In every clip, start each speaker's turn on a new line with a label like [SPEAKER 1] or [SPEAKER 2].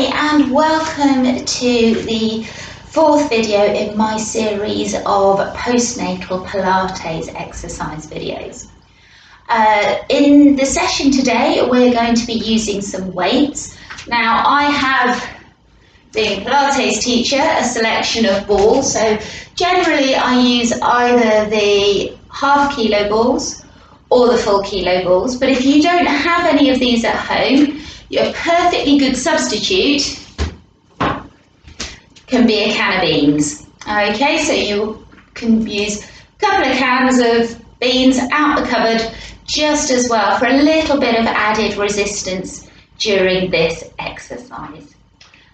[SPEAKER 1] Hi and welcome to the fourth video in my series of postnatal Pilates exercise videos. In the session today we're going to be using some weights. Now I have, being a Pilates teacher, a selection of balls, so generally I use either the half kilo balls or the full kilo balls, but if you don't have any of these at home, your perfectly good substitute can be a can of beans. Okay, so you can use a couple of cans of beans out the cupboard just as well for a little bit of added resistance during this exercise.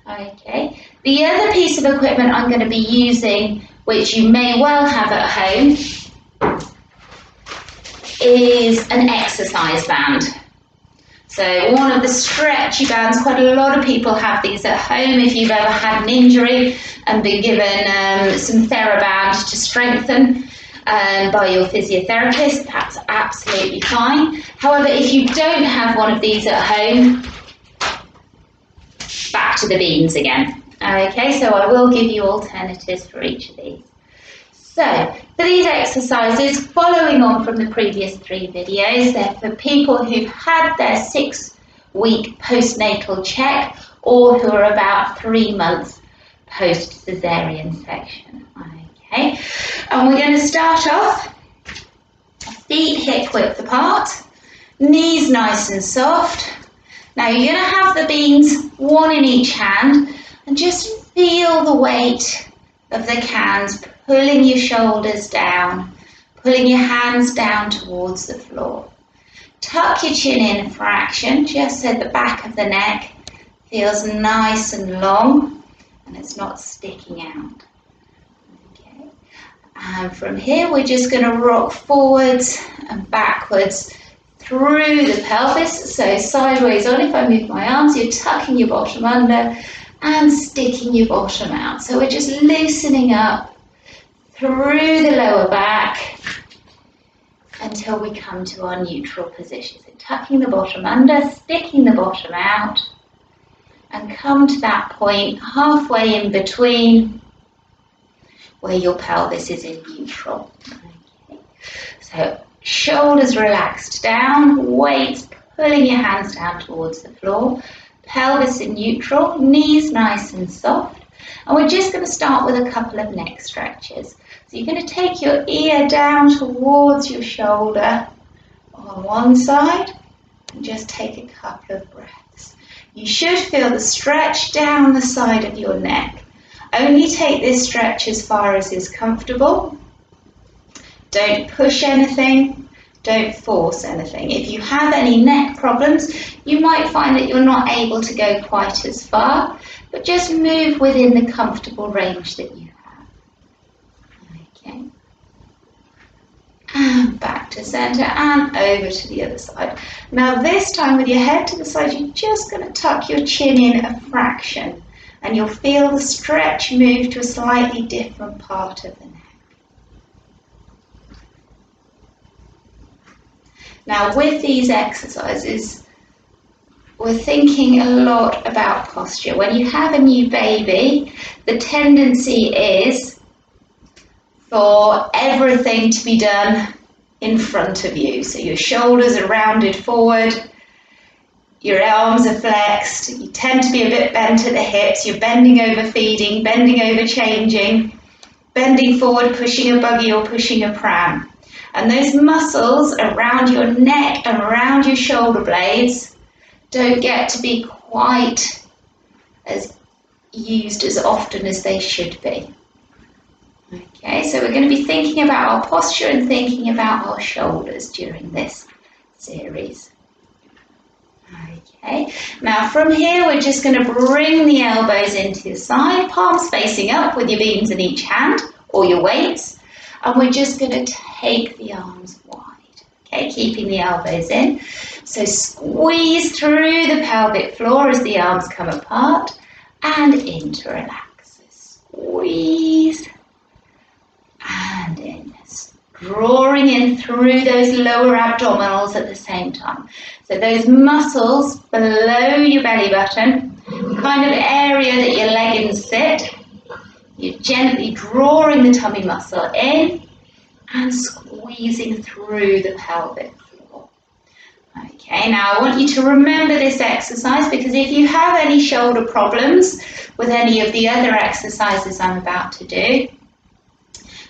[SPEAKER 1] Okay, the other piece of equipment I'm going to be using, which you may well have at home, is an exercise band. So one of the stretchy bands, quite a lot of people have these at home if you've ever had an injury and been given some TheraBand to strengthen by your physiotherapist. That's absolutely fine. However, if you don't have one of these at home, back to the beans again. Okay, so I will give you alternatives for each of these. So, for these exercises, following on from the previous three videos, they're for people who've had their 6-week postnatal check or who are about 3 months post-cesarean section. Okay, and we're going to start off feet hip width apart, knees nice and soft. Now you're going to have the beans, one in each hand, and just feel the weight of the cans pulling your shoulders down, pulling your hands down towards the floor. Tuck your chin in for action, just so the back of the neck feels nice and long and it's not sticking out. Okay. And from here we're just going to rock forwards and backwards through the pelvis, so sideways on. If I move my arms, you're tucking your bottom under and sticking your bottom out. So we're just loosening up through the lower back until we come to our neutral position. So tucking the bottom under, sticking the bottom out, and come to that point halfway in between where your pelvis is in neutral. Okay. So shoulders relaxed down, weights pulling your hands down towards the floor, pelvis in neutral, knees nice and soft, and we're just going to start with a couple of neck stretches. So you're going to take your ear down towards your shoulder on one side and just take a couple of breaths. You should feel the stretch down the side of your neck. Only take this stretch as far as is comfortable. Don't push anything. Don't force anything. If you have any neck problems, you might find that you're not able to go quite as far, but just move within the comfortable range that you have. Okay. And back to center and over to the other side. Now this time with your head to the side, you're just going to tuck your chin in a fraction and you'll feel the stretch move to a slightly different part of the neck. Now with these exercises, we're thinking a lot about posture. When you have a new baby, the tendency is for everything to be done in front of you. So your shoulders are rounded forward, your arms are flexed, you tend to be a bit bent at the hips, you're bending over feeding, bending over changing, bending forward, pushing a buggy or pushing a pram. And those muscles around your neck and around your shoulder blades don't get to be quite as used as often as they should be. Okay, so we're going to be thinking about our posture and thinking about our shoulders during this series. Okay, now from here we're just going to bring the elbows into the side, palms facing up with your beans in each hand or your weights, and we're just going to take the arms wide, okay, keeping the elbows in. So squeeze through the pelvic floor as the arms come apart and in to relax. Squeeze and in. Drawing in through those lower abdominals at the same time. So those muscles below your belly button kind of area that your leggings sit. You're gently drawing the tummy muscle in and squeezing through the pelvic floor. Okay, now I want you to remember this exercise, because if you have any shoulder problems with any of the other exercises I'm about to do,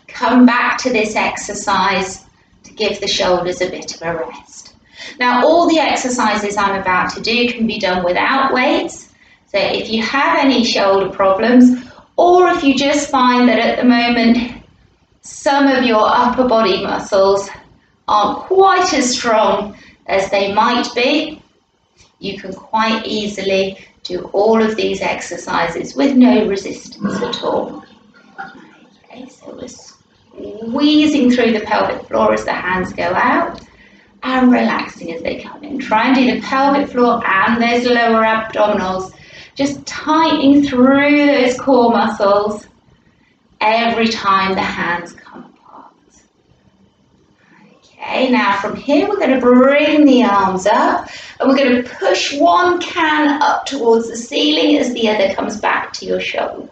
[SPEAKER 1] come back to this exercise to give the shoulders a bit of a rest. Now, all the exercises I'm about to do can be done without weights. So if you have any shoulder problems, or if you just find that at the moment some of your upper body muscles aren't quite as strong as they might be, you can quite easily do all of these exercises with no resistance at all. Okay, so we're squeezing through the pelvic floor as the hands go out and relaxing as they come in. Try and do the pelvic floor and those lower abdominals, just tightening through those core muscles every time the hands come apart. Okay, now from here we're going to bring the arms up and we're going to push one can up towards the ceiling as the other comes back to your shoulder.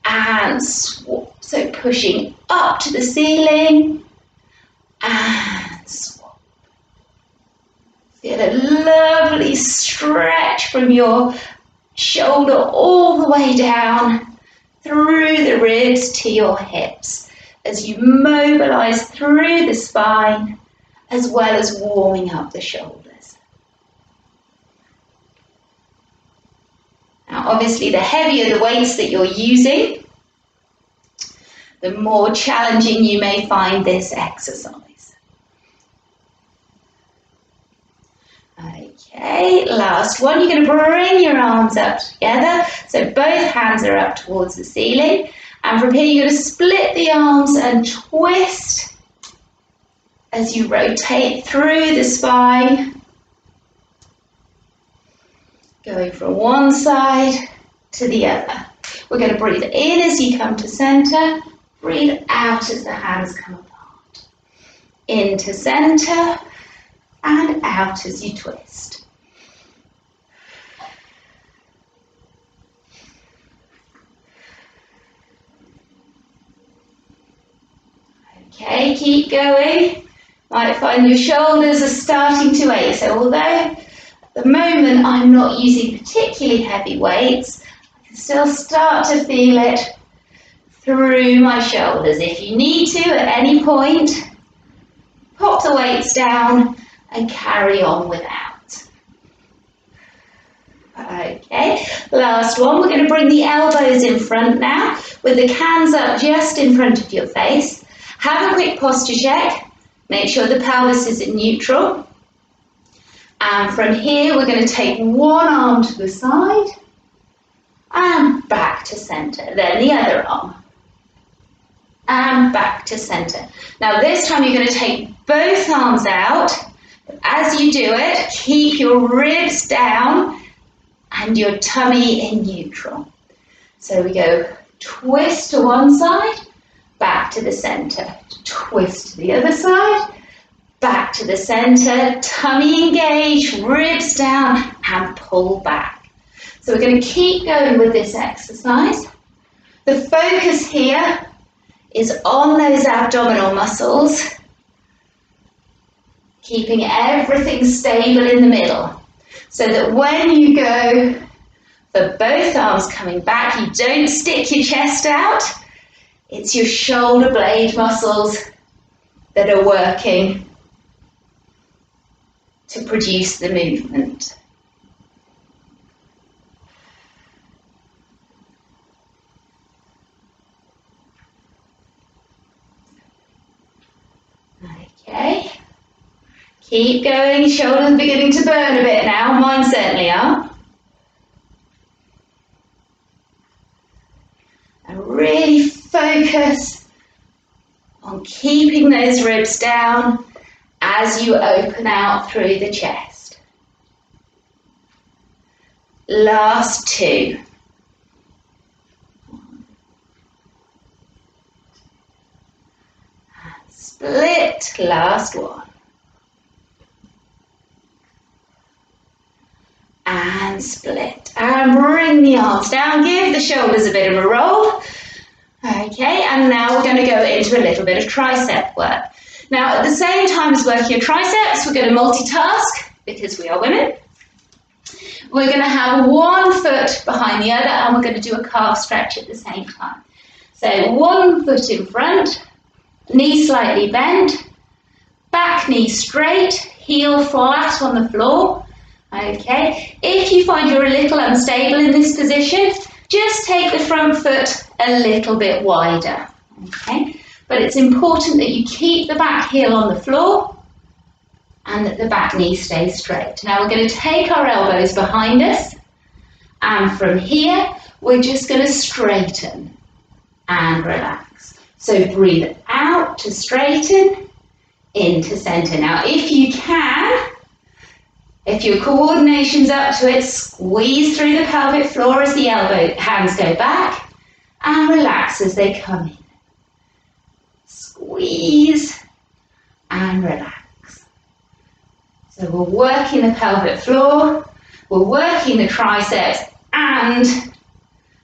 [SPEAKER 1] And swap, so pushing up to the ceiling and swap. Feel a lovely stretch from your shoulder all the way down through the ribs to your hips as you mobilize through the spine as well as warming up the shoulders. Now obviously the heavier the weights that you're using, the more challenging you may find this exercise. Okay, last one. You're going to bring your arms up together, so both hands are up towards the ceiling, and from here you're going to split the arms and twist as you rotate through the spine, going from one side to the other. We're going to breathe in as you come to center, breathe out as the hands come apart, into center and out as you twist. Okay, keep going. Might find your shoulders are starting to ache. So although at the moment I'm not using particularly heavy weights, I can still start to feel it through my shoulders. If you need to at any point, pop the weights down and carry on without. Okay, last one. We're going to bring the elbows in front now with the cans up just in front of your face. Have a quick posture check. Make sure the pelvis is in neutral. And from here we're going to take one arm to the side and back to center. Then the other arm and back to center. Now this time you're going to take both arms out. As you do it, keep your ribs down and your tummy in neutral. So we go twist to one side, back to the center, twist to the other side, back to the center, tummy engaged, ribs down and pull back. So we're going to keep going with this exercise. The focus here is on those abdominal muscles, keeping everything stable in the middle, so that when you go for both arms coming back, you don't stick your chest out. It's your shoulder blade muscles that are working to produce the movement. Okay. Keep going, shoulders beginning to burn a bit now, mine certainly are. And really focus on keeping those ribs down as you open out through the chest. Last two. And split, last one. and split. And bring the arms down, give the shoulders a bit of a roll. Okay, and now we're going to go into a little bit of tricep work. Now, at the same time as working your triceps, we're going to multitask, because we are women. We're going to have one foot behind the other, and we're going to do a calf stretch at the same time. So one foot in front, knee slightly bent, back knee straight, heel flat on the floor. Okay, if you find you're a little unstable in this position, just take the front foot a little bit wider. Okay, but it's important that you keep the back heel on the floor and that the back knee stays straight. Now we're going to take our elbows behind us, and from here we're just going to straighten and relax. So breathe out to straighten, into center. Now if you can, if your coordination's up to it, squeeze through the pelvic floor as the hands go back, and relax as they come in. Squeeze and relax. So we're working the pelvic floor, we're working the triceps, and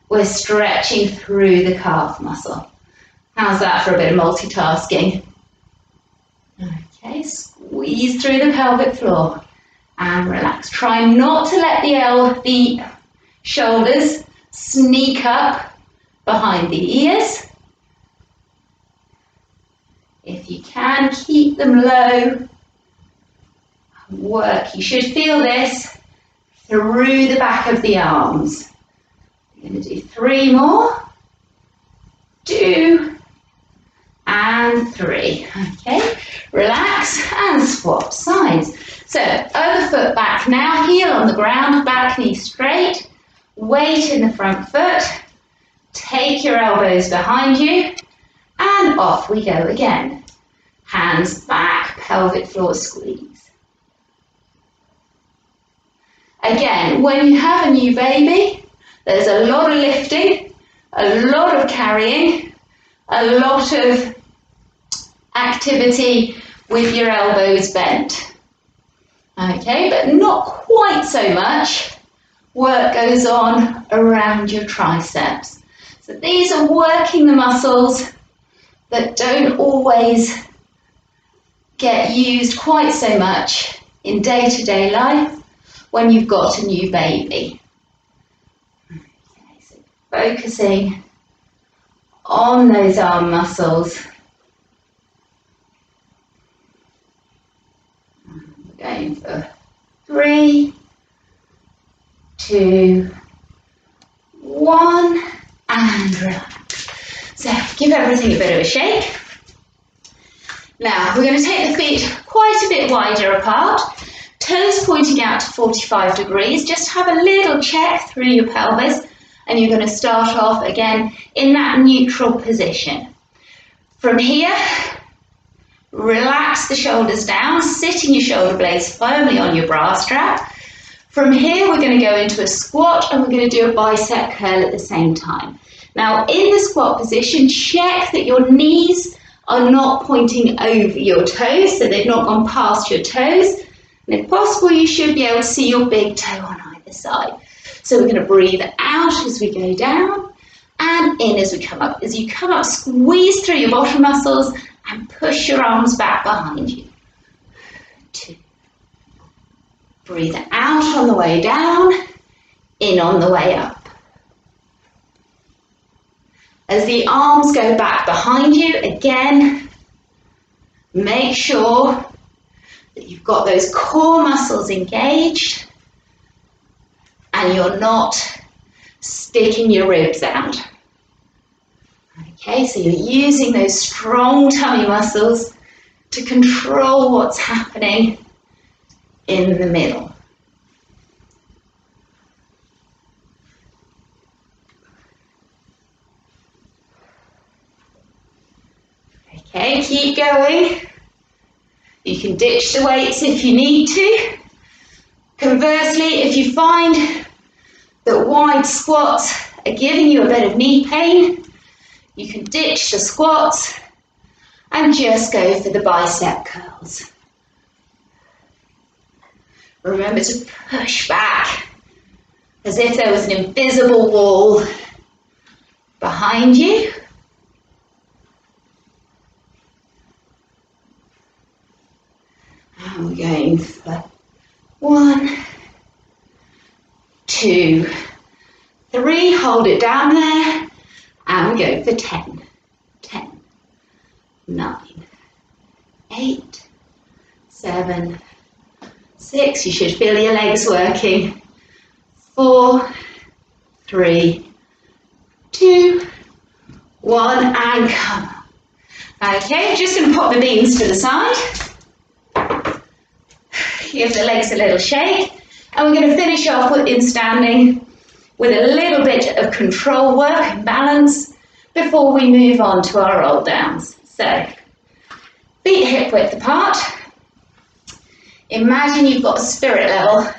[SPEAKER 1] we're stretching through the calf muscle. How's that for a bit of multitasking? Okay, squeeze through the pelvic floor and relax. Try not to let the shoulders sneak up behind the ears. If you can, keep them low. Work. You should feel this through the back of the arms. We're going to do 3 more. 2 and 3. Okay, relax and swap sides. So other foot back now, heel on the ground, back knee straight, weight in the front foot, take your elbows behind you, and off we go again. Hands back, pelvic floor squeeze. Again, when you have a new baby, there's a lot of lifting, a lot of carrying, a lot of activity with your elbows bent. Okay, but not quite so much work goes on around your triceps. So these are working the muscles that don't always get used quite so much in day-to-day life when you've got a new baby. Okay, so focusing on those arm muscles. We're going for 3, 2, 1, and relax. So give everything a bit of a shake. Now we're going to take the feet quite a bit wider apart, toes pointing out to 45 degrees. Just have a little check through your pelvis, and you're going to start off again in that neutral position. From here, relax the shoulders down, sitting your shoulder blades firmly on your bra strap. From here, we're going to go into a squat, and we're going to do a bicep curl at the same time. Now, in the squat position, check that your knees are not pointing over your toes, so they've not gone past your toes. And if possible, you should be able to see your big toe on either side. So we're going to breathe out as we go down, and in as we come up. As you come up, squeeze through your bottom muscles and push your arms back behind you. 2. Breathe out on the way down, in on the way up. As the arms go back behind you, again, make sure that you've got those core muscles engaged and you're not sticking your ribs out. Okay, so you're using those strong tummy muscles to control what's happening in the middle. Okay, keep going. You can ditch the weights if you need to. Conversely, if you find that wide squats are giving you a bit of knee pain, you can ditch the squats and just go for the bicep curls. Remember to push back as if there was an invisible wall behind you. And we're going for 1, 2, 3, hold it down there, and we go for 10, 10, 9, 8, 7, 6, you should feel your legs working, 4, 3, 2, 1, and come on. Okay, just going to pop the beams to the side. Give the legs a little shake, and we're going to finish off in standing with a little bit of control work and balance before we move on to our roll downs. So, feet hip width apart. Imagine you've got a spirit level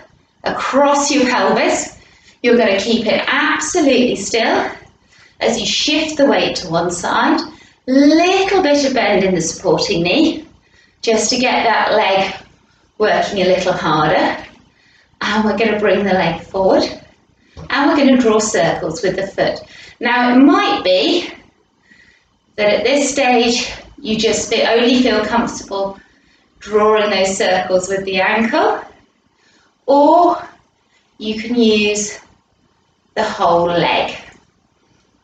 [SPEAKER 1] across your pelvis. You're going to keep it absolutely still as you shift the weight to one side. Little bit of bend in the supporting knee, just to get that leg working a little harder. And we're going to bring the leg forward, and we're going to draw circles with the foot. Now it might be that at this stage you just only feel comfortable drawing those circles with the ankle, or you can use the whole leg.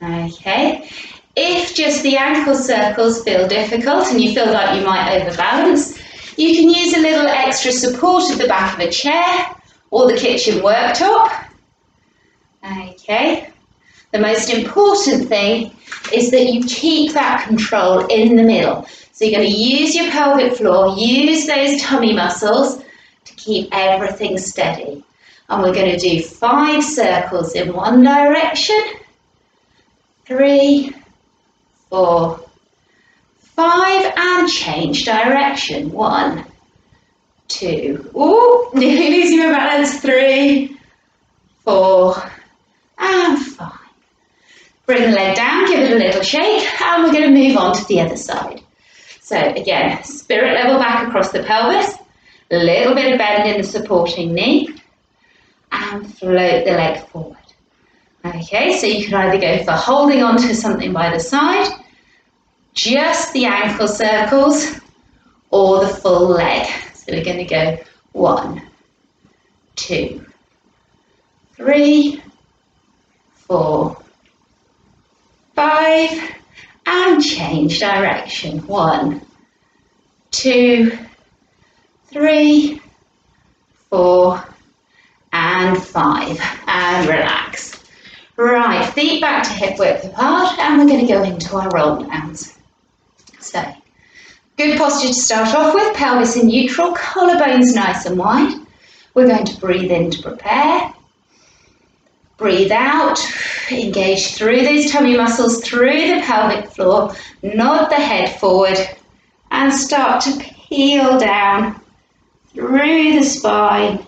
[SPEAKER 1] Okay, if just the ankle circles feel difficult and you feel like you might overbalance, you can use a little extra support at the back of a chair or the kitchen worktop. Okay, the most important thing is that you keep that control in the middle. So you're going to use your pelvic floor, use those tummy muscles to keep everything steady. And we're going to do 5 circles in one direction, 3, 4, 5, and change direction. 1, 2, ooh, nearly losing my balance. 3, 4, and 5. Bring the leg down, give it a little shake, and we're going to move on to the other side. So again, spirit level back across the pelvis, a little bit of bend in the supporting knee, and float the leg forward. Okay, so you can either go for holding on to something by the side, just the ankle circles, or the full leg. So we're going to go 1, 2, 3, 4, 5, and change direction. 1, 2, 3, 4, and 5, and relax. Right, feet back to hip width apart, and we're going to go into our roll downs. So, good posture to start off with, pelvis in neutral, collarbones nice and wide. We're going to breathe in to prepare. Breathe out, engage through those tummy muscles, through the pelvic floor, nod the head forward, and start to peel down through the spine,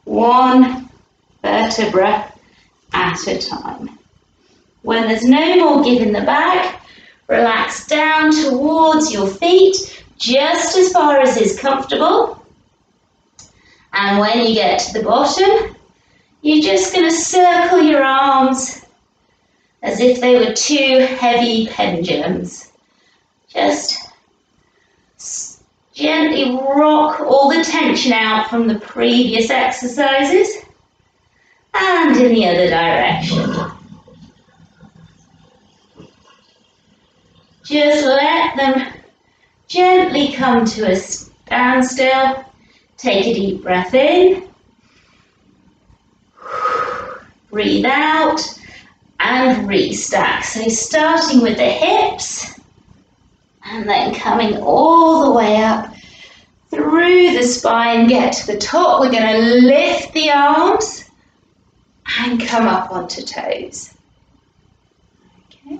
[SPEAKER 1] one vertebra at a time. When there's no more give in the back, relax down towards your feet, just as far as is comfortable. And when you get to the bottom, you're just going to circle your arms as if they were 2 heavy pendulums. Just gently rock all the tension out from the previous exercises, and in the other direction. Just let them gently come to a standstill. Take a deep breath in. Breathe out and restack. So starting with the hips and then coming all the way up through the spine, get to the top. We're going to lift the arms and come up onto toes. Okay.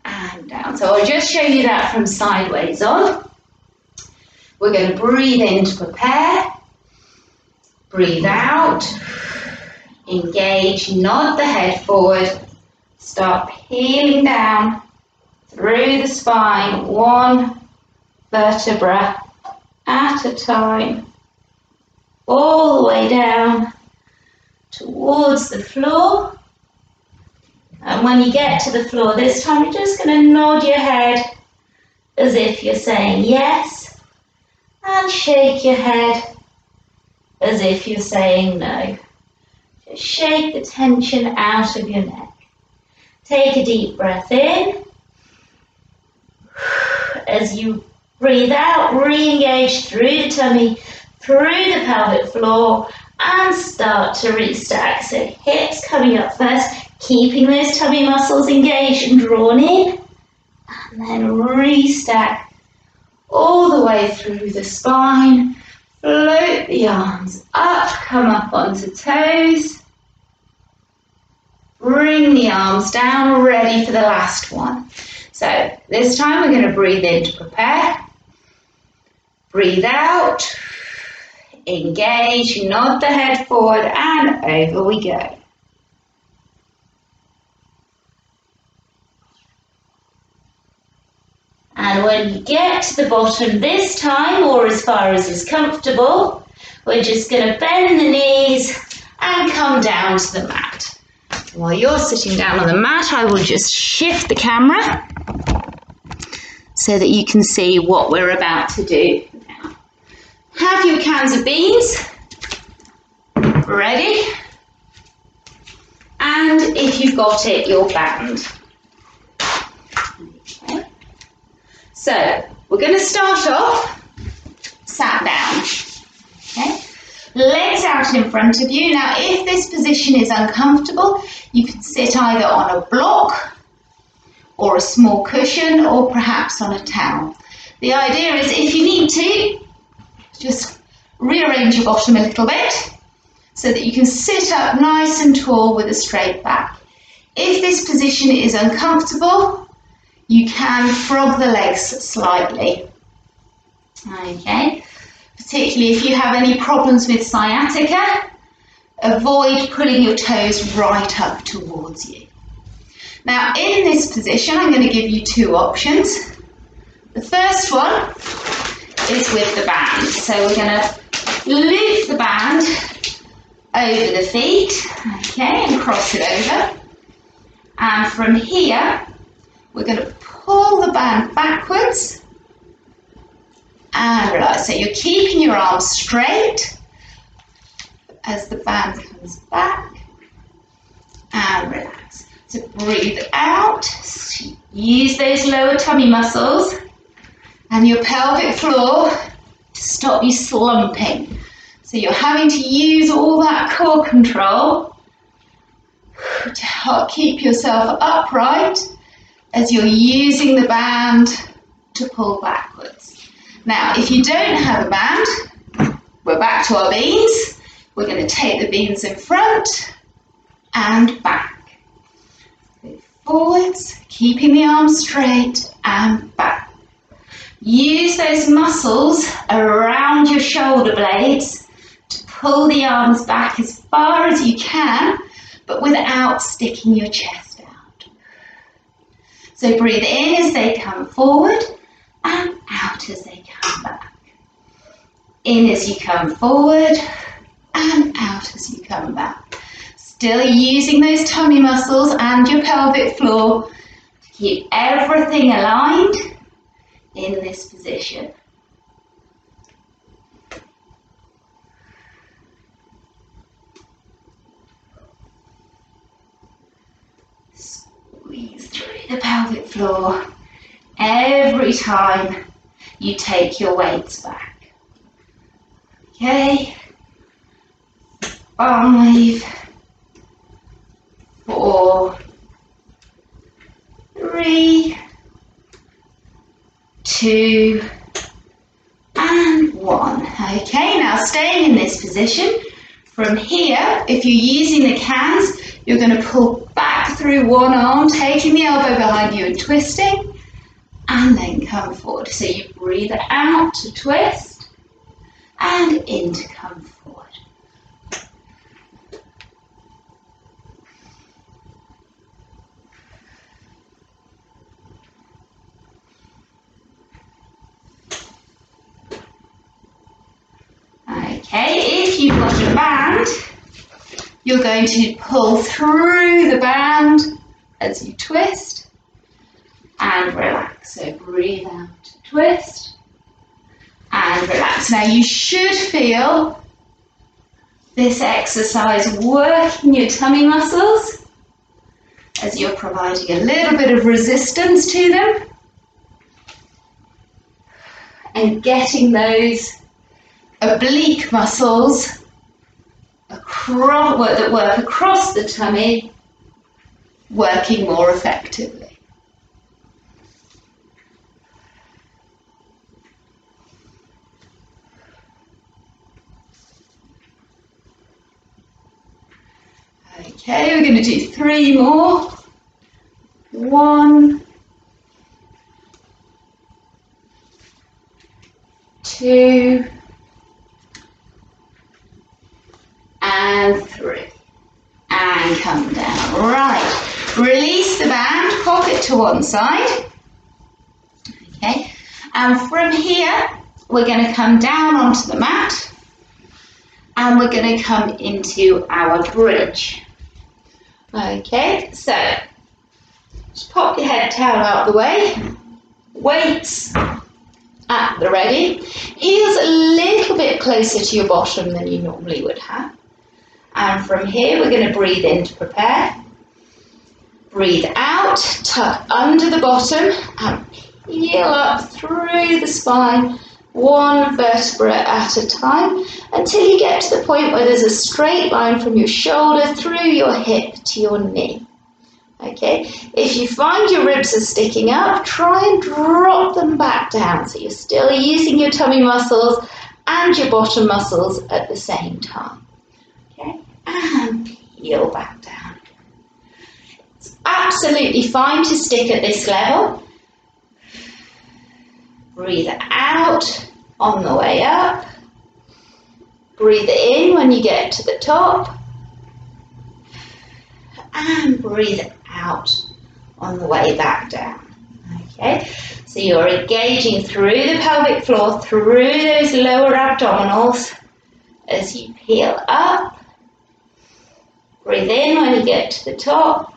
[SPEAKER 1] And down. So I'll just show you that from sideways on. We're going to breathe in to prepare. Breathe out. Engage, nod the head forward, start peeling down through the spine, one vertebra at a time, all the way down towards the floor. And when you get to the floor this time, you're just going to nod your head as if you're saying yes, and shake your head as if you're saying no. Just shake the tension out of your neck. Take a deep breath in. As you breathe out, re-engage through the tummy, through the pelvic floor, and start to restack. So hips coming up first, keeping those tummy muscles engaged and drawn in, and then restack all the way through the spine. Float the arms up, come up onto toes. Bring the arms down, ready for the last one. So this time we're going to breathe in to prepare. Breathe out, engage, nod the head forward, and over we go. And when you get to the bottom this time, or as far as is comfortable, we're just going to bend the knees and come down to the mat. While you're sitting down on the mat, I will just shift the camera so that you can see what we're about to do now. Have your cans of beans ready, and if you've got it, your band. Okay. So we're going to start off sat down. Okay. Legs out in front of you. Now, if this position is uncomfortable, you can sit either on a block or a small cushion, or perhaps on a towel. The idea is, if you need to, just rearrange your bottom a little bit so that you can sit up nice and tall with a straight back. If this position is uncomfortable, you can frog the legs slightly. Okay, particularly if you have any problems with sciatica, avoid pulling your toes right up towards you. Now, in this position, I'm going to give you two options. The first one is with the band. So we're going to loop the band over the feet, okay, and cross it over. And from here, we're going to pull the band backwards and relax. So you're keeping your arms straight as the band comes back, and relax. So breathe out, use those lower tummy muscles and your pelvic floor to stop you slumping. So you're having to use all that core control to help keep yourself upright as you're using the band to pull backwards. Now, if you don't have a band, we're back to our beans. We're going to take the beans in front and back. Forwards, keeping the arms straight, and back. Use those muscles around your shoulder blades to pull the arms back as far as you can, but without sticking your chest out. So breathe in as they come forward, and out as they come back. In as you come forward, and out as you come back. Still using those tummy muscles and your pelvic floor to keep everything aligned in this position. Squeeze through the pelvic floor every time you take your weights back. Okay, 5, 4, 3, 2, and 1. Okay, now staying in this position. From here, if you're using the cans, you're going to pull back through one arm, taking the elbow behind you and twisting, and then come forward. So you breathe out to twist, and in to come forward. Okay, if you've got a band, You're going to pull through the band as you twist and relax. So breathe out, twist and relax. Now you should feel this exercise working your tummy muscles as you're providing a little bit of resistance to them and getting those oblique muscles that work across the tummy working more effectively. Okay, we're going to do 3 more. 1, 2, and 3. And come down. Right, release the band, pop it to one side. Okay, and from here, we're going to come down onto the mat and we're going to come into our bridge. Okay, so just pop your head towel out of the way, weights at the ready, heels a little bit closer to your bottom than you normally would have. And from here, we're going to breathe in to prepare. Breathe out, tuck under the bottom and peel up through the spine, one vertebra at a time, until you get to the point where there's a straight line from your shoulder through your hip to your knee. Okay, if you find your ribs are sticking up, try and drop them back down so you're still using your tummy muscles and your bottom muscles at the same time. Okay, and peel back down. It's absolutely fine to stick at this level. Breathe out on the way up. Breathe in when you get to the top. And breathe out on the way back down. Okay, so you're engaging through the pelvic floor, through those lower abdominals as you peel up. Breathe in when you get to the top.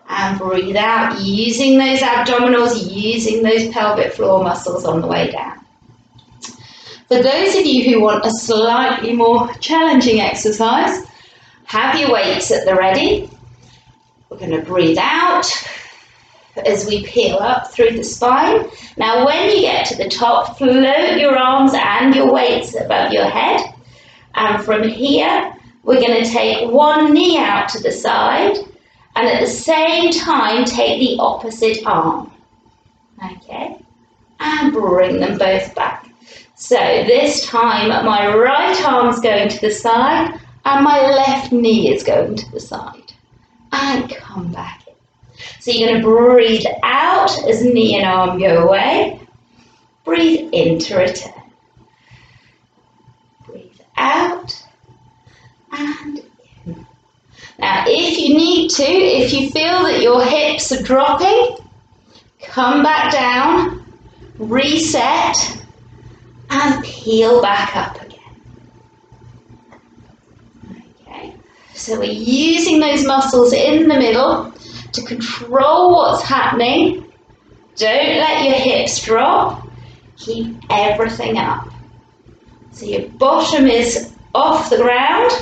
[SPEAKER 1] And breathe out, using those abdominals, using those pelvic floor muscles on the way down. For those of you who want a slightly more challenging exercise, have your weights at the ready. We're going to breathe out as we peel up through the spine. Now when you get to the top, float your arms and your weights above your head. And from here, we're going to take one knee out to the side and at the same time take the opposite arm. Okay, and bring them both back. So this time my right arm's going to the side and my left knee is going to the side. And come back in. So you're going to breathe out as knee and arm go away. Breathe in to return. Breathe out and in. Now if you need to, if you feel that your hips are dropping, come back down, reset, and peel back up again. Okay, so we're using those muscles in the middle to control what's happening. Don't let your hips drop. Keep everything up. So your bottom is off the ground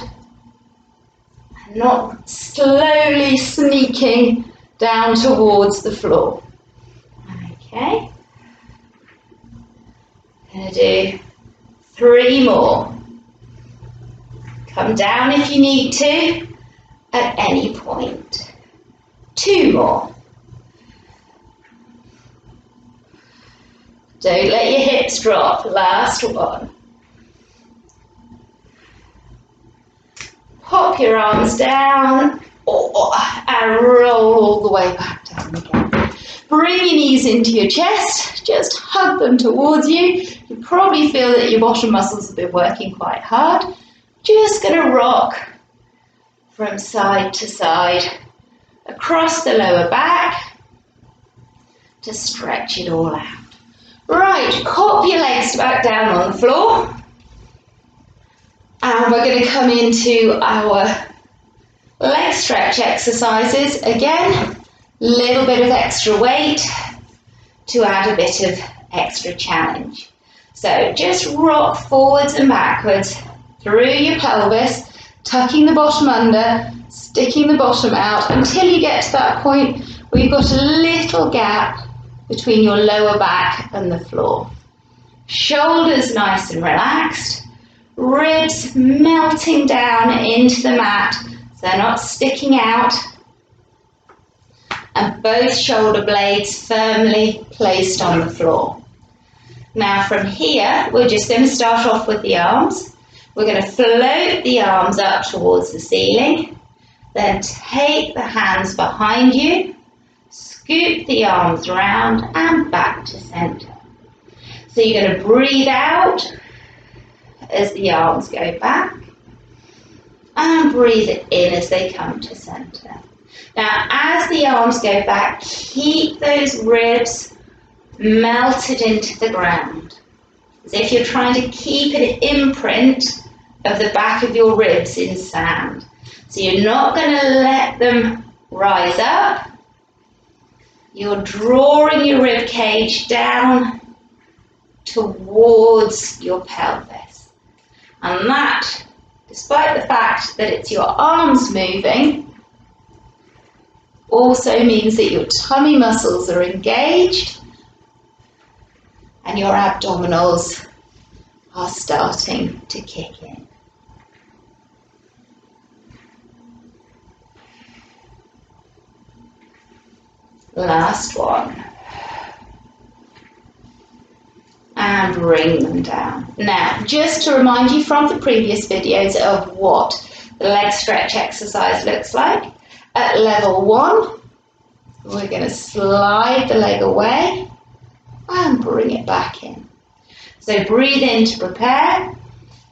[SPEAKER 1] and not slowly sneaking down towards the floor. Okay. Going to do 3 more. Come down if you need to at any point. 2 more. Don't let your hips drop. Last one. Pop your arms down and roll all the way back down again. Bring your knees into your chest, just hug them towards you. You probably feel that your bottom muscles have been working quite hard. Just going to rock from side to side, across the lower back, to stretch it all out. Right, pop your legs back down on the floor. And we're going to come into our leg stretch exercises. Again, little bit of extra weight to add a bit of extra challenge. So just rock forwards and backwards through your pelvis, tucking the bottom under, sticking the bottom out until you get to that point where you've got a little gap between your lower back and the floor. Shoulders nice and relaxed, ribs melting down into the mat so they're not sticking out, and both shoulder blades firmly placed on the floor. Now from here, we're just going to start off with the arms. We're going to float the arms up towards the ceiling, then take the hands behind you, scoop the arms round and back to center. So you're going to breathe out as the arms go back and breathe in as they come to center. Now, as the arms go back, keep those ribs melted into the ground, as if you're trying to keep an imprint of the back of your ribs in sand. So you're not going to let them rise up. You're drawing your rib cage down towards your pelvis. And that, despite the fact that it's your arms moving, also means that your tummy muscles are engaged and your abdominals are starting to kick in. Last one. And bring them down. Now, just to remind you from the previous videos of what the leg stretch exercise looks like, at level 1, we're going to slide the leg away and bring it back in. So breathe in to prepare,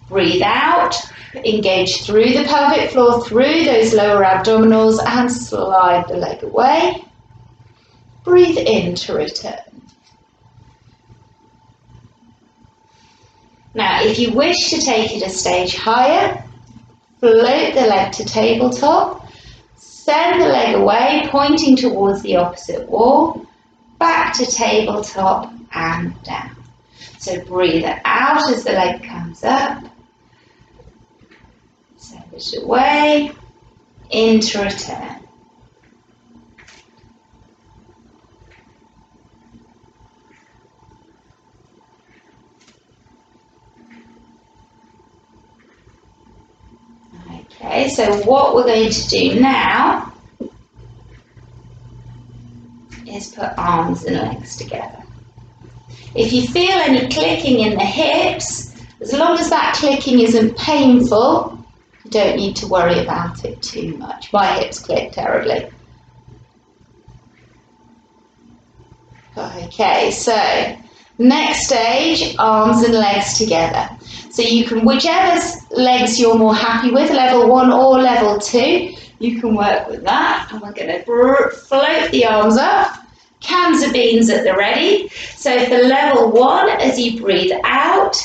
[SPEAKER 1] breathe out, engage through the pelvic floor, through those lower abdominals, and slide the leg away. Breathe in to return. Now, if you wish to take it a stage higher, float the leg to tabletop, send the leg away, pointing towards the opposite wall, back to tabletop and down. So breathe out as the leg comes up, send it away, into return. Okay, so what we're going to do now is put arms and legs together. If you feel any clicking in the hips, as long as that clicking isn't painful, you don't need to worry about it too much. My hips click terribly. Okay, so next stage, arms and legs together. So you can, whichever legs you're more happy with, level 1 or level 2, you can work with that. And we're going to float the arms up, cans of beans at the ready. So for level 1, as you breathe out,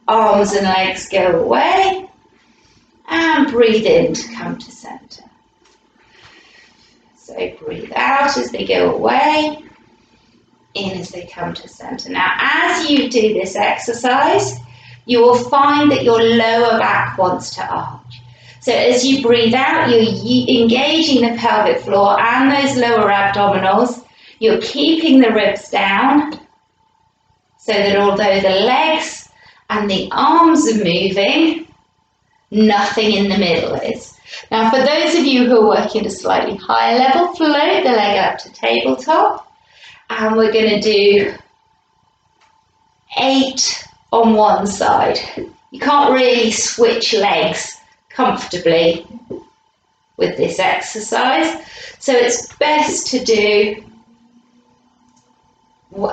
[SPEAKER 1] arms and legs go away, and breathe in to come to center. So breathe out as they go away, in as they come to center. Now, as you do this exercise, you will find that your lower back wants to arch. So as you breathe out, you're engaging the pelvic floor and those lower abdominals. You're keeping the ribs down so that although the legs and the arms are moving, nothing in the middle is. Now, for those of you who are working at a slightly higher level, float the leg up to tabletop, and we're going to do 8 on one side. You can't really switch legs comfortably with this exercise, so it's best to do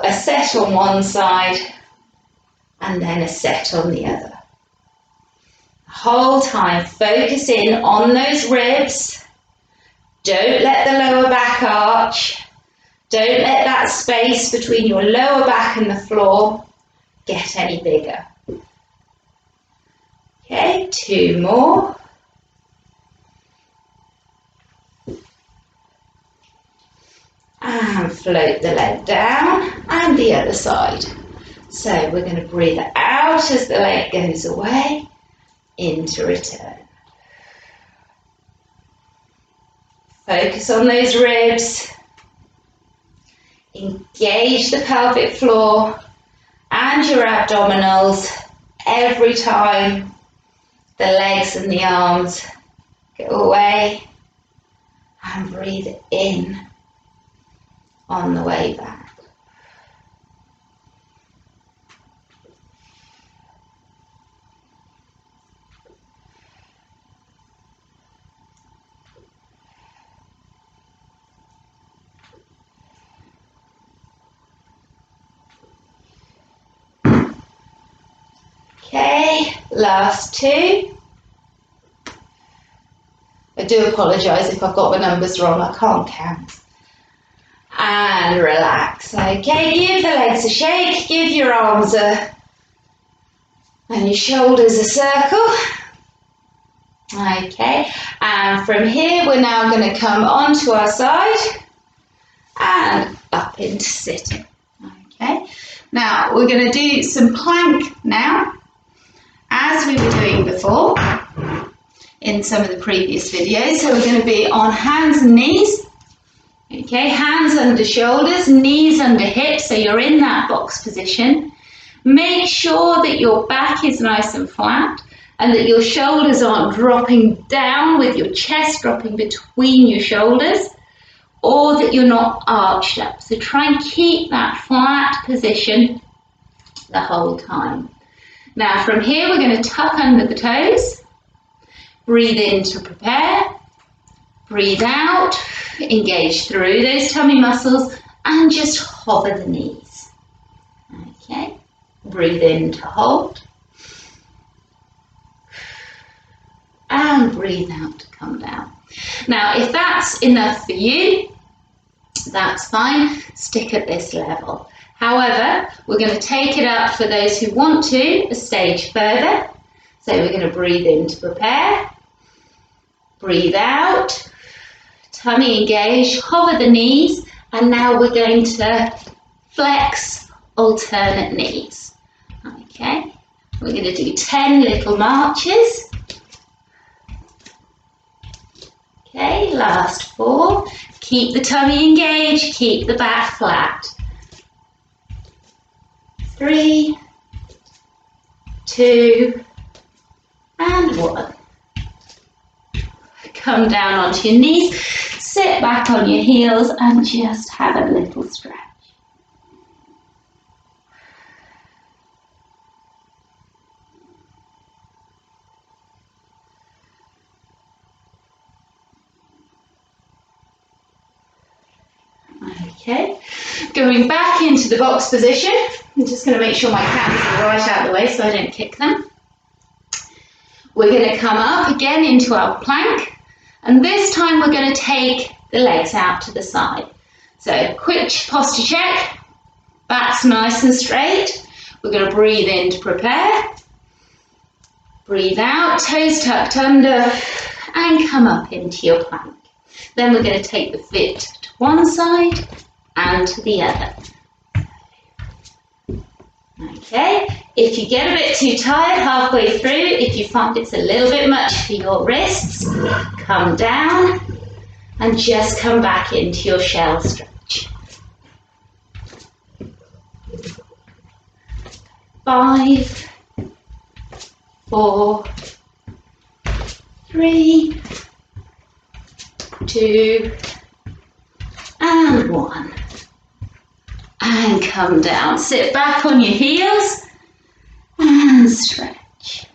[SPEAKER 1] a set on one side and then a set on the other. The whole time focus in on those ribs. Don't let the lower back arch. Don't let that space between your lower back and the floor get any bigger. Okay, 2 more. And float the leg down, and the other side. So we're going to breathe out as the leg goes away, into return. Focus on those ribs. Engage the pelvic floor and your abdominals every time the legs and the arms go away, and breathe in on the way back. Okay, last 2. I do apologise if I've got the numbers wrong, I can't count. And relax. Okay, give the legs a shake, give your arms and your shoulders a circle. Okay, and from here we're now going to come onto our side and up into sitting. Okay, now we're going to do some plank now, as we were doing before in some of the previous videos. So we're going to be on hands and knees. Okay, hands under shoulders, knees under hips, so you're in that box position. Make sure that your back is nice and flat and that your shoulders aren't dropping down with your chest dropping between your shoulders, or that you're not arched up. So try and keep that flat position the whole time. Now from here we're going to tuck under the toes, breathe in to prepare, breathe out, engage through those tummy muscles and just hover the knees. Okay, breathe in to hold and breathe out to come down. Now if that's enough for you, that's fine, stick at this level. However, we're going to take it up for those who want to a stage further. So we're going to breathe in to prepare, breathe out, tummy engaged, hover the knees, and now we're going to flex alternate knees. Okay, we're going to do 10 little marches. Okay, last 4. Keep the tummy engaged, keep the back flat. 3, 2, and 1. Come down onto your knees, sit back on your heels and just have a little stretch. Okay, going back into the box position. I'm just going to make sure my hands are right out of the way so I don't kick them. We're going to come up again into our plank, and this time we're going to take the legs out to the side. So quick posture check, back's nice and straight. We're going to breathe in to prepare, breathe out, toes tucked under, and come up into your plank. Then we're going to take the foot to one side and to the other. Okay, if you get a bit too tired halfway through, if you find it's a little bit much for your wrists, come down and just come back into your shell stretch. 5, 4, 3, 2, and 1. And come down, sit back on your heels and stretch.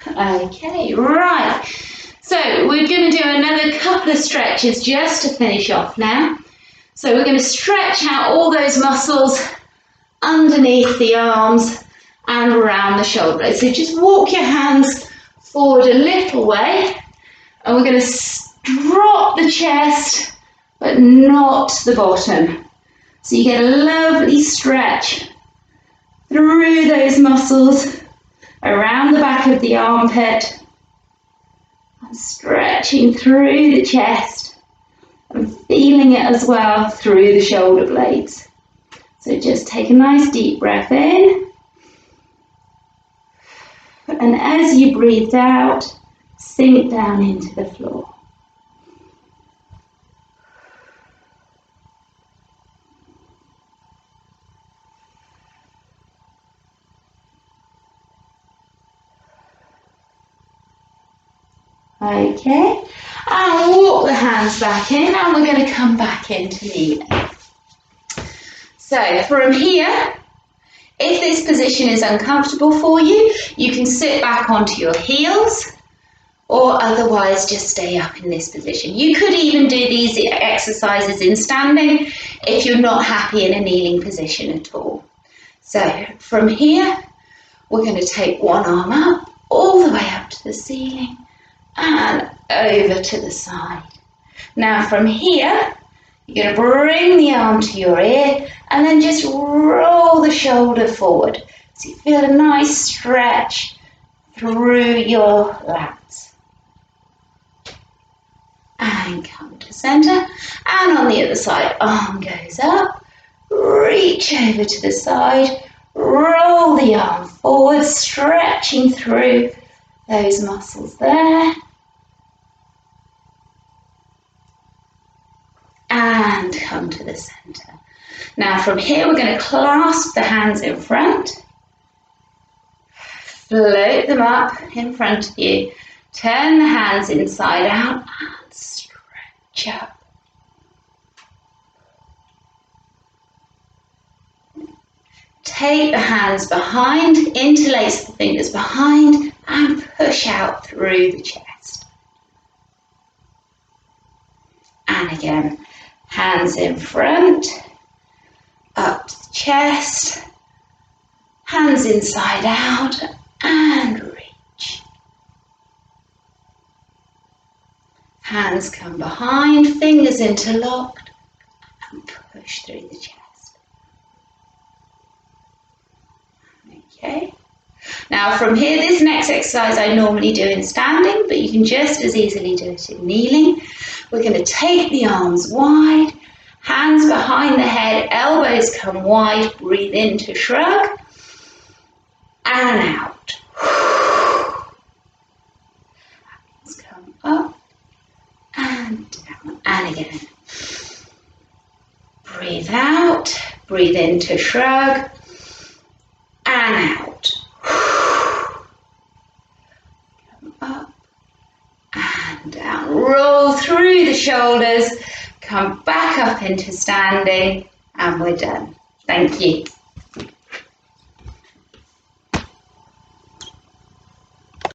[SPEAKER 1] Okay, right. So we're going to do another couple of stretches just to finish off now. So we're going to stretch out all those muscles underneath the arms and around the shoulders. So just walk your hands forward a little way, and we're going to drop the chest, but not the bottom. So you get a lovely stretch through those muscles around the back of the armpit, and stretching through the chest and feeling it as well through the shoulder blades. So just take a nice deep breath in, and as you breathe out, sink down into the floor. Okay, and walk the hands back in, and we're going to come back into kneeling. So from here, if this position is uncomfortable for you, you can sit back onto your heels, or otherwise just stay up in this position. You could even do these exercises in standing if you're not happy in a kneeling position at all. So from here, we're going to take one arm up, all the way up to the ceiling, and over to the side. Now from here, you're going to bring the arm to your ear and then just roll the shoulder forward. So you feel a nice stretch through your lats. And come to center. And on the other side, arm goes up, reach over to the side, roll the arm forward, stretching through those muscles there. And come to the center. Now from here, we're going to clasp the hands in front, float them up in front of you, turn the hands inside out and stretch up. Take the hands behind, interlace the fingers behind and push out through the chest. And again, hands in front, up to the chest, hands inside out and reach. Hands come behind, fingers interlocked and push through the chest. Okay. Now from here, this next exercise I normally do in standing, but you can just as easily do it in kneeling. We're going to take the arms wide, hands behind the head, elbows come wide, breathe in to shrug, and out. Hands come up and down, and again. Breathe out, breathe in to shrug, and out. Come up and down. Roll through the shoulders, come back up into standing, and we're done. Thank you.